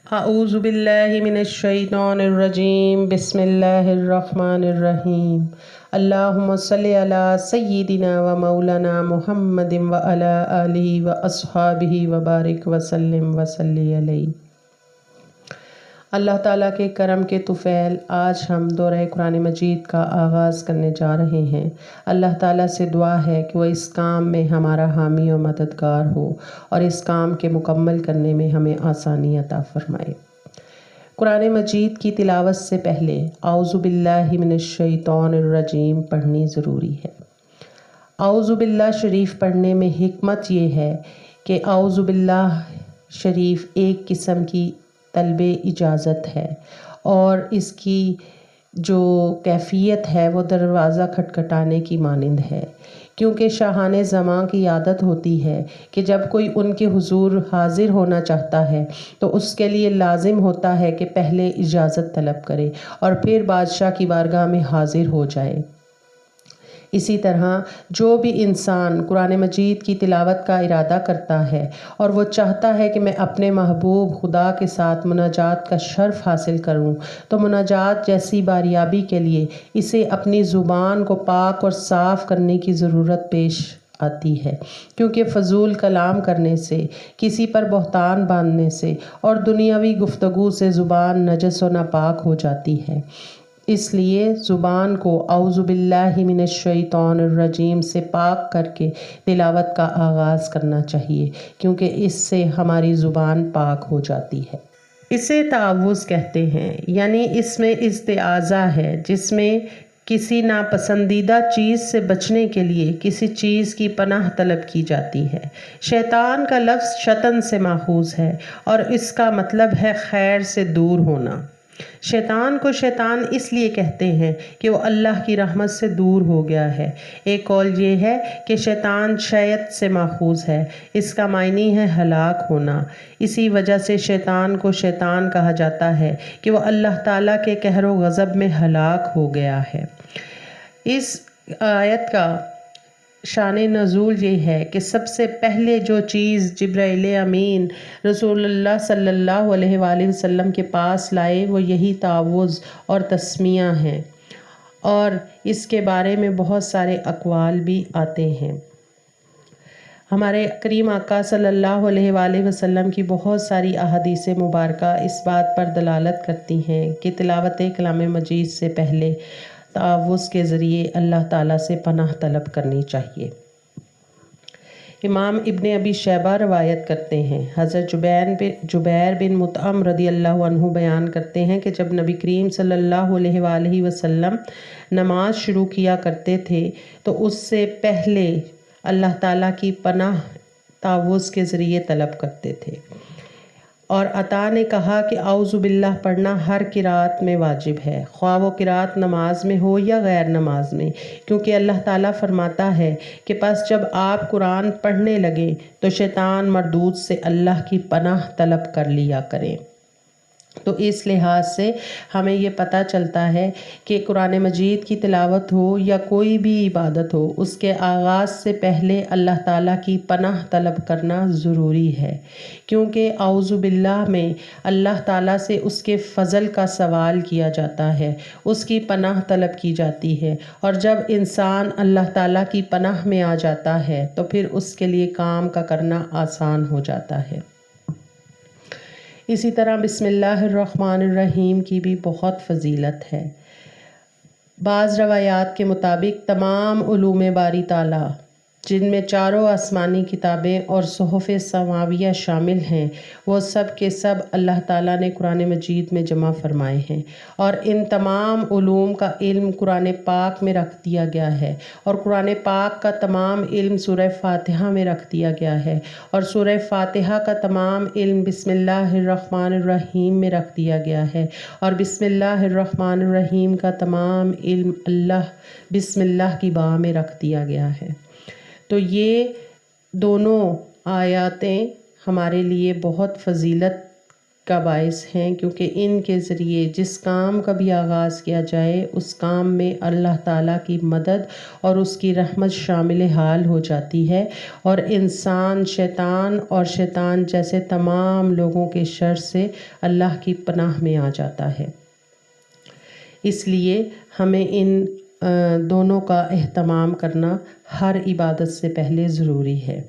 اعوذ باللہ من الشیطان الرجیم بسم اللہ الرحمن الرحیم اللہم صلی علی سیدنا و مولانا محمد و علی آلہ و اصحابہ و بارک وسلم وصلی علیہ۔ اللہ تعالیٰ کے کرم کے طفیل آج ہم دورہ قرآن مجید کا آغاز کرنے جا رہے ہیں۔ اللہ تعالیٰ سے دعا ہے کہ وہ اس کام میں ہمارا حامی و مددگار ہو اور اس کام کے مکمل کرنے میں ہمیں آسانی عطا فرمائے۔ قرآن مجید کی تلاوت سے پہلے اعوذ باللہ من الشیطان الرجیم پڑھنی ضروری ہے۔ اعوذ باللہ شریف پڑھنے میں حکمت یہ ہے کہ اعوذ باللہ شریف ایک قسم کی طلب اجازت ہے اور اس کی جو کیفیت ہے وہ دروازہ کھٹکھٹانے کی مانند ہے، کیونکہ شاہان زمان کی عادت ہوتی ہے کہ جب کوئی ان کے حضور حاضر ہونا چاہتا ہے تو اس کے لیے لازم ہوتا ہے کہ پہلے اجازت طلب کرے اور پھر بادشاہ کی بارگاہ میں حاضر ہو جائے۔ اسی طرح جو بھی انسان قرآن مجید کی تلاوت کا ارادہ کرتا ہے اور وہ چاہتا ہے کہ میں اپنے محبوب خدا کے ساتھ مناجات کا شرف حاصل کروں تو مناجات جیسی باریابی کے لیے اسے اپنی زبان کو پاک اور صاف کرنے کی ضرورت پیش آتی ہے، کیونکہ فضول کلام کرنے سے، کسی پر بہتان باندھنے سے اور دنیاوی گفتگو سے زبان نجس و ناپاک ہو جاتی ہے۔ اس لیے زبان کو اعوذ باللہ من الشیطان الرجیم سے پاک کر کے تلاوت کا آغاز کرنا چاہیے، کیونکہ اس سے ہماری زبان پاک ہو جاتی ہے۔ اسے تعوذ کہتے ہیں، یعنی اس میں استعاذہ ہے جس میں کسی ناپسندیدہ چیز سے بچنے کے لیے کسی چیز کی پناہ طلب کی جاتی ہے۔ شیطان کا لفظ شطن سے ماخوذ ہے اور اس کا مطلب ہے خیر سے دور ہونا۔ شیطان کو شیطان اس لیے کہتے ہیں کہ وہ اللہ کی رحمت سے دور ہو گیا ہے۔ ایک قول یہ ہے کہ شیطان شیط سے ماخوذ ہے، اس کا معنی ہے ہلاک ہونا۔ اسی وجہ سے شیطان کو شیطان کہا جاتا ہے کہ وہ اللہ تعالیٰ کے قہر و غضب میں ہلاک ہو گیا ہے۔ اس آیت کا شان نزول یہ ہے کہ سب سے پہلے جو چیز جبرائیل امین رسول اللہ صلی اللہ علیہ وآلہ وسلم کے پاس لائے وہ یہی تعوذ اور تسمیہ ہیں، اور اس کے بارے میں بہت سارے اقوال بھی آتے ہیں۔ ہمارے کریم آقا صلی اللہ علیہ وآلہ وسلم کی بہت ساری احادیث مبارکہ اس بات پر دلالت کرتی ہیں کہ تلاوت کلام مجید سے پہلے تعوذ کے ذریعے اللہ تعالیٰ سے پناہ طلب کرنی چاہیے۔ امام ابن ابی شیبہ روایت کرتے ہیں، حضرت جبیر بن مطعم رضی اللہ عنہ بیان کرتے ہیں کہ جب نبی کریم صلی اللہ علیہ وآلہ وسلم نماز شروع کیا کرتے تھے تو اس سے پہلے اللہ تعالیٰ کی پناہ تعوذ کے ذریعے طلب کرتے تھے۔ اور عطا نے کہا کہ اعوذ باللہ پڑھنا ہر قرات میں واجب ہے، خواہ وہ قرات نماز میں ہو یا غیر نماز میں، کیونکہ اللہ تعالیٰ فرماتا ہے کہ پس جب آپ قرآن پڑھنے لگیں تو شیطان مردود سے اللہ کی پناہ طلب کر لیا کریں۔ تو اس لحاظ سے ہمیں یہ پتہ چلتا ہے کہ قرآن مجید کی تلاوت ہو یا کوئی بھی عبادت ہو، اس کے آغاز سے پہلے اللہ تعالیٰ کی پناہ طلب کرنا ضروری ہے، کیونکہ اعوذ باللہ میں اللہ تعالیٰ سے اس کے فضل کا سوال کیا جاتا ہے، اس کی پناہ طلب کی جاتی ہے، اور جب انسان اللہ تعالیٰ کی پناہ میں آ جاتا ہے تو پھر اس کے لیے کام کا کرنا آسان ہو جاتا ہے۔ اسی طرح بسم اللہ الرحمن الرحیم کی بھی بہت فضیلت ہے۔ بعض روایات کے مطابق تمام علوم باری تعالیٰ جن میں چاروں آسمانی کتابیں اور صحف سماویہ شامل ہیں، وہ سب کے سب اللہ تعالیٰ نے قرآن مجید میں جمع فرمائے ہیں، اور ان تمام علوم کا علم قرآن پاک میں رکھ دیا گیا ہے، اور قرآن پاک کا تمام علم سورہ فاتحہ میں رکھ دیا گیا ہے، اور سورہ فاتحہ کا تمام علم بسم اللہ الرحمن الرحیم میں رکھ دیا گیا ہے، اور بسم اللہ الرحمن الرحیم کا تمام علم بسم اللہ کی با میں رکھ دیا گیا ہے۔ تو یہ دونوں آیاتیں ہمارے لیے بہت فضیلت کا باعث ہیں، کیونکہ ان کے ذریعے جس کام کا بھی آغاز کیا جائے اس کام میں اللہ تعالیٰ کی مدد اور اس کی رحمت شامل حال ہو جاتی ہے، اور انسان شیطان جیسے تمام لوگوں کے شر سے اللہ کی پناہ میں آ جاتا ہے۔ اس لیے ہمیں ان دونوں کا اہتمام کرنا ہر عبادت سے پہلے ضروری ہے۔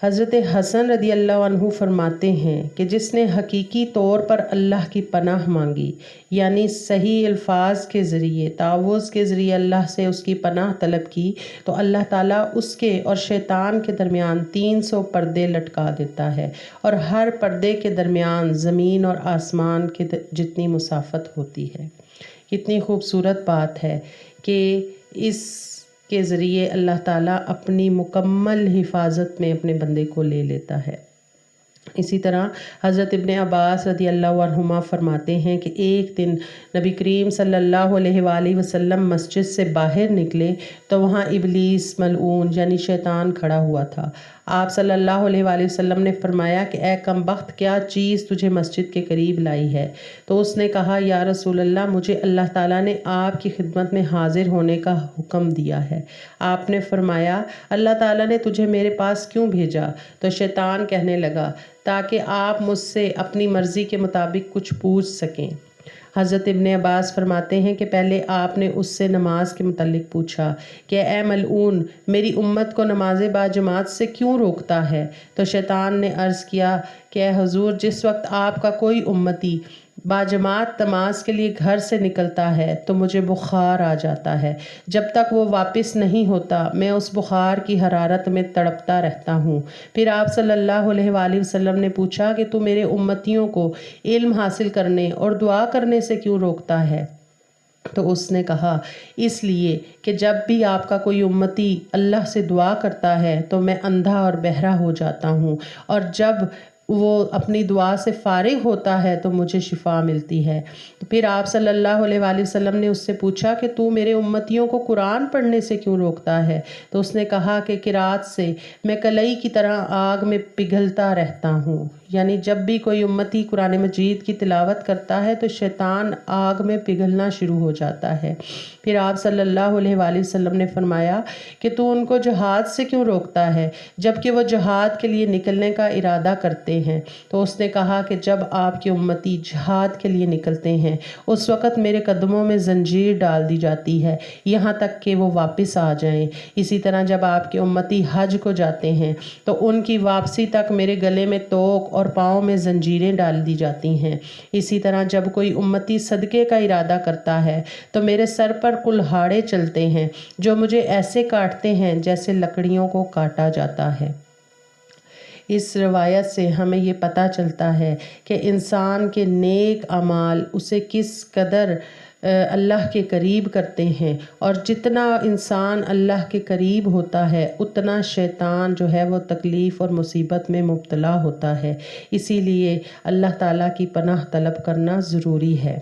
حضرت حسن رضی اللہ عنہ فرماتے ہیں کہ جس نے حقیقی طور پر اللہ کی پناہ مانگی، یعنی صحیح الفاظ کے ذریعے، تعوذ کے ذریعے اللہ سے اس کی پناہ طلب کی، تو اللہ تعالیٰ اس کے اور شیطان کے درمیان 300 پردے لٹکا دیتا ہے، اور ہر پردے کے درمیان زمین اور آسمان کے جتنی مسافت ہوتی ہے۔ کتنی خوبصورت بات ہے کہ اس کے ذریعے اللہ تعالیٰ اپنی مکمل حفاظت میں اپنے بندے کو لے لیتا ہے۔ اسی طرح حضرت ابن عباس رضی اللہ عنہما فرماتے ہیں کہ ایک دن نبی کریم صلی اللہ علیہ وآلہ وسلم مسجد سے باہر نکلے تو وہاں ابلیس ملعون یعنی شیطان کھڑا ہوا تھا۔ آپ صلی اللہ علیہ وآلہ وسلم نے فرمایا کہ اے کمبخت، کیا چیز تجھے مسجد کے قریب لائی ہے؟ تو اس نے کہا، یا رسول اللہ، مجھے اللہ تعالیٰ نے آپ کی خدمت میں حاضر ہونے کا حکم دیا ہے۔ آپ نے فرمایا، اللہ تعالیٰ نے تجھے میرے پاس کیوں بھیجا؟ تو شیطان کہنے لگا، تاکہ آپ مجھ سے اپنی مرضی کے مطابق کچھ پوچھ سکیں۔ حضرت ابن عباس فرماتے ہیں کہ پہلے آپ نے اس سے نماز کے متعلق پوچھا کہ اے ملعون، میری امت کو نماز باجماعت سے کیوں روکتا ہے؟ تو شیطان نے عرض کیا کہ اے حضور، جس وقت آپ کا کوئی امتی باجماعت نماز کے لیے گھر سے نکلتا ہے تو مجھے بخار آ جاتا ہے۔ جب تک وہ واپس نہیں ہوتا میں اس بخار کی حرارت میں تڑپتا رہتا ہوں۔ پھر آپ صلی اللہ علیہ وآلہ وسلم نے پوچھا کہ تو میرے امتیوں کو علم حاصل کرنے اور دعا کرنے سے کیوں روکتا ہے؟ تو اس نے کہا، اس لیے کہ جب بھی آپ کا کوئی امتی اللہ سے دعا کرتا ہے تو میں اندھا اور بہرا ہو جاتا ہوں، اور جب وہ اپنی دعا سے فارغ ہوتا ہے تو مجھے شفا ملتی ہے۔ تو پھر آپ صلی اللہ علیہ وآلہ وسلم نے اس سے پوچھا کہ تو میرے امتیوں کو قرآن پڑھنے سے کیوں روکتا ہے؟ تو اس نے کہا کہ قرات سے میں کلئی کی طرح آگ میں پگھلتا رہتا ہوں، یعنی جب بھی کوئی امتی قرآن مجید کی تلاوت کرتا ہے تو شیطان آگ میں پگھلنا شروع ہو جاتا ہے۔ پھر آپ صلی اللہ علیہ وآلہ وسلم نے فرمایا کہ تو ان کو جہاد سے کیوں روکتا ہے جبکہ وہ جہاد کے لیے نکلنے کا ارادہ کرتے ہیں؟ تو اس نے کہا کہ جب آپ کی امتی جہاد کے لیے نکلتے ہیں اس وقت میرے قدموں میں زنجیر ڈال دی جاتی ہے یہاں تک کہ وہ واپس آ جائیں۔ اسی طرح جب آپ کے امتی حج کو جاتے ہیں تو ان کی واپسی تک میرے گلے میں توق اور پاؤں میں زنجیریں ڈال دی جاتی ہیں۔ اسی طرح جب کوئی امتی صدقے کا ارادہ کرتا ہے تو میرے سر پر کلہاڑے چلتے ہیں جو مجھے ایسے کاٹتے ہیں جیسے لکڑیوں کو کاٹا جاتا ہے۔ اس روایت سے ہمیں یہ پتہ چلتا ہے کہ انسان کے نیک اعمال اسے کس قدر اللہ کے قریب کرتے ہیں، اور جتنا انسان اللہ کے قریب ہوتا ہے اتنا شیطان جو ہے وہ تکلیف اور مصیبت میں مبتلا ہوتا ہے۔ اسی لیے اللہ تعالیٰ کی پناہ طلب کرنا ضروری ہے۔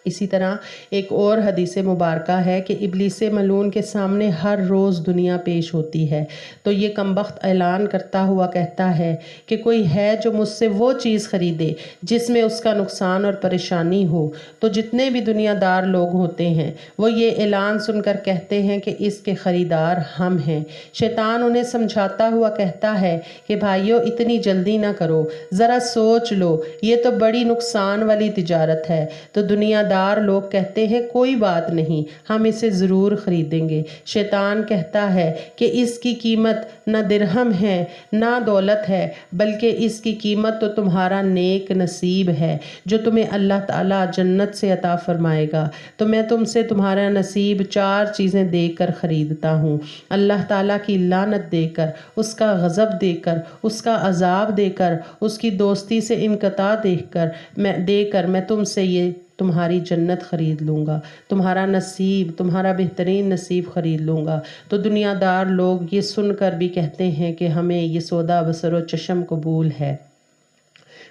اسی طرح ایک اور حدیث مبارکہ ہے کہ ابلیس ملعون کے سامنے ہر روز دنیا پیش ہوتی ہے تو یہ کمبخت اعلان کرتا ہوا کہتا ہے کہ کوئی ہے جو مجھ سے وہ چیز خریدے جس میں اس کا نقصان اور پریشانی ہو، تو جتنے بھی دنیا دار لوگ ہوتے ہیں وہ یہ اعلان سن کر کہتے ہیں کہ اس کے خریدار ہم ہیں۔ شیطان انہیں سمجھاتا ہوا کہتا ہے کہ بھائیو، اتنی جلدی نہ کرو، ذرا سوچ لو، یہ تو بڑی نقصان والی تجارت ہے۔ تو دنیا دار لوگ کہتے ہیں کوئی بات نہیں، ہم اسے ضرور خریدیں گے۔ شیطان کہتا ہے کہ اس کی قیمت نہ درہم ہے نہ دولت ہے، بلکہ اس کی قیمت تو تمہارا نیک نصیب ہے جو تمہیں اللہ تعالیٰ جنت سے عطا فرمائے گا۔ تو میں تم سے تمہارا نصیب 4 چیزیں دے کر خریدتا ہوں، اللہ تعالیٰ کی لعنت دے کر، اس کا غضب دے کر، اس کا عذاب دے کر، اس کی دوستی سے انقطاع دے کر میں تم سے یہ تمہاری جنت خرید لوں گا، تمہارا نصیب، تمہارا بہترین نصیب خرید لوں گا۔ تو دنیا دار لوگ یہ سن کر بھی کہتے ہیں کہ ہمیں یہ سودا بسر و چشم قبول ہے۔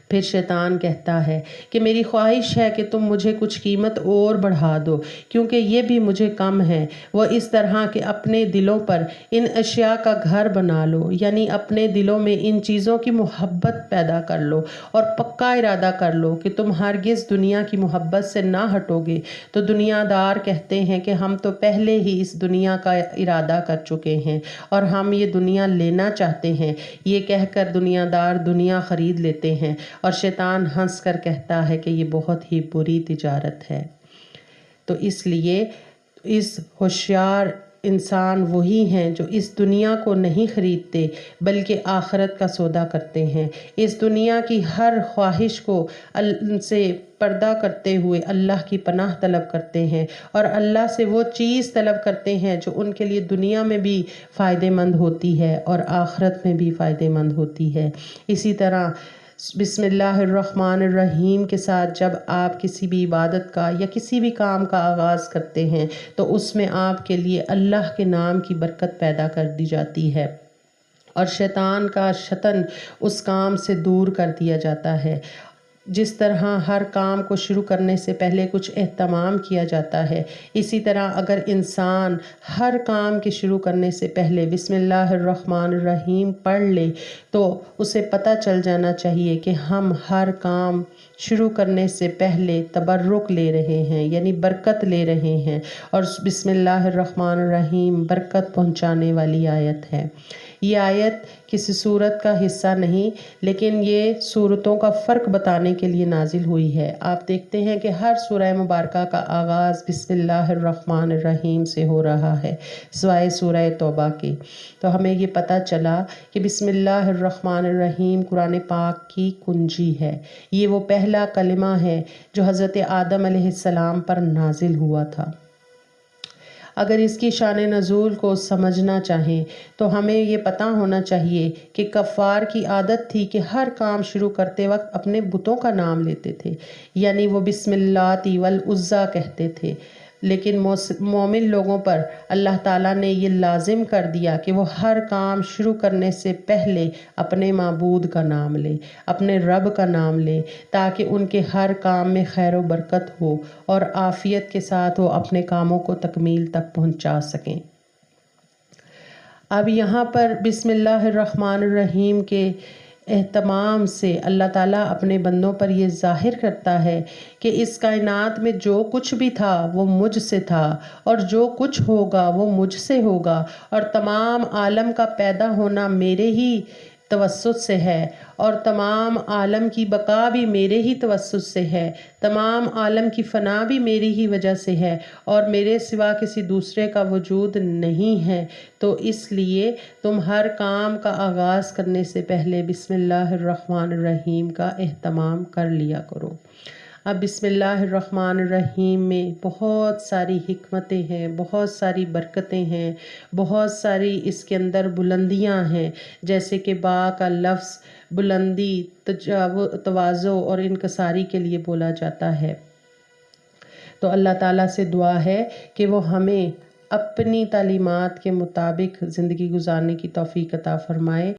پھر شیطان کہتا ہے کہ میری خواہش ہے کہ تم مجھے کچھ قیمت اور بڑھا دو کیونکہ یہ بھی مجھے کم ہے۔ وہ اس طرح کہ اپنے دلوں پر ان اشیاء کا گھر بنا لو، یعنی اپنے دلوں میں ان چیزوں کی محبت پیدا کر لو اور پکا ارادہ کر لو کہ تم ہرگز دنیا کی محبت سے نہ ہٹو گے۔ تو دنیا دار کہتے ہیں کہ ہم تو پہلے ہی اس دنیا کا ارادہ کر چکے ہیں اور ہم یہ دنیا لینا چاہتے ہیں۔ یہ کہہ کر دنیا دار دنیا خرید لیتے ہیں اور شیطان ہنس کر کہتا ہے کہ یہ بہت ہی بری تجارت ہے۔ تو اس لیے اس ہوشیار انسان وہی ہیں جو اس دنیا کو نہیں خریدتے بلکہ آخرت کا سودا کرتے ہیں۔ اس دنیا کی ہر خواہش کو سے پردہ کرتے ہوئے اللہ کی پناہ طلب کرتے ہیں اور اللہ سے وہ چیز طلب کرتے ہیں جو ان کے لیے دنیا میں بھی فائدہ مند ہوتی ہے اور آخرت میں بھی فائدہ مند ہوتی ہے۔ اسی طرح بسم اللہ الرحمن الرحیم کے ساتھ جب آپ کسی بھی عبادت کا یا کسی بھی کام کا آغاز کرتے ہیں تو اس میں آپ کے لیے اللہ کے نام کی برکت پیدا کر دی جاتی ہے اور شیطان کا شطن اس کام سے دور کر دیا جاتا ہے۔ جس طرح ہر کام کو شروع کرنے سے پہلے کچھ اہتمام کیا جاتا ہے، اسی طرح اگر انسان ہر کام کے شروع کرنے سے پہلے بسم اللہ الرحمن الرحیم پڑھ لے تو اسے پتہ چل جانا چاہیے کہ ہم ہر کام شروع کرنے سے پہلے تبرک لے رہے ہیں، یعنی برکت لے رہے ہیں، اور بسم اللہ الرحمن الرحیم برکت پہنچانے والی آیت ہے۔ یہ آیت کسی سورت کا حصہ نہیں لیکن یہ سورتوں کا فرق بتانے کے لیے نازل ہوئی ہے۔ آپ دیکھتے ہیں کہ ہر سورہ مبارکہ کا آغاز بسم اللہ الرحمن الرحیم سے ہو رہا ہے سوائے سورہ توبہ کے۔ تو ہمیں یہ پتہ چلا کہ بسم اللہ الرحمن الرحیم قرآن پاک کی کنجی ہے۔ یہ وہ پہلا کلمہ ہے جو حضرت آدم علیہ السلام پر نازل ہوا تھا۔ اگر اس کی شان نزول کو سمجھنا چاہیں تو ہمیں یہ پتہ ہونا چاہیے کہ کفار کی عادت تھی کہ ہر کام شروع کرتے وقت اپنے بتوں کا نام لیتے تھے، یعنی وہ بسم اللہ والعزیٰ کہتے تھے، لیکن مومن لوگوں پر اللہ تعالیٰ نے یہ لازم کر دیا کہ وہ ہر کام شروع کرنے سے پہلے اپنے معبود کا نام لے، اپنے رب کا نام لے، تاکہ ان کے ہر کام میں خیر و برکت ہو اور عافیت کے ساتھ وہ اپنے کاموں کو تکمیل تک پہنچا سکیں۔ اب یہاں پر بسم اللہ الرحمن الرحیم کے اہتمام سے اللہ تعالیٰ اپنے بندوں پر یہ ظاہر کرتا ہے کہ اس کائنات میں جو کچھ بھی تھا وہ مجھ سے تھا اور جو کچھ ہوگا وہ مجھ سے ہوگا، اور تمام عالم کا پیدا ہونا میرے ہی توسط سے ہے اور تمام عالم کی بقا بھی میرے ہی توسط سے ہے، تمام عالم کی فنا بھی میری ہی وجہ سے ہے اور میرے سوا کسی دوسرے کا وجود نہیں ہے۔ تو اس لیے تم ہر کام کا آغاز کرنے سے پہلے بسم اللہ الرحمن الرحیم کا اہتمام کر لیا کرو۔ اب بسم اللہ الرحمن الرحیم میں بہت ساری حکمتیں ہیں، بہت ساری برکتیں ہیں، بہت ساری اس کے اندر بلندیاں ہیں، جیسے کہ با کا لفظ بلندی، تواضع اور انکساری کے لیے بولا جاتا ہے۔ تو اللہ تعالیٰ سے دعا ہے کہ وہ ہمیں اپنی تعلیمات کے مطابق زندگی گزارنے کی توفیق عطا فرمائے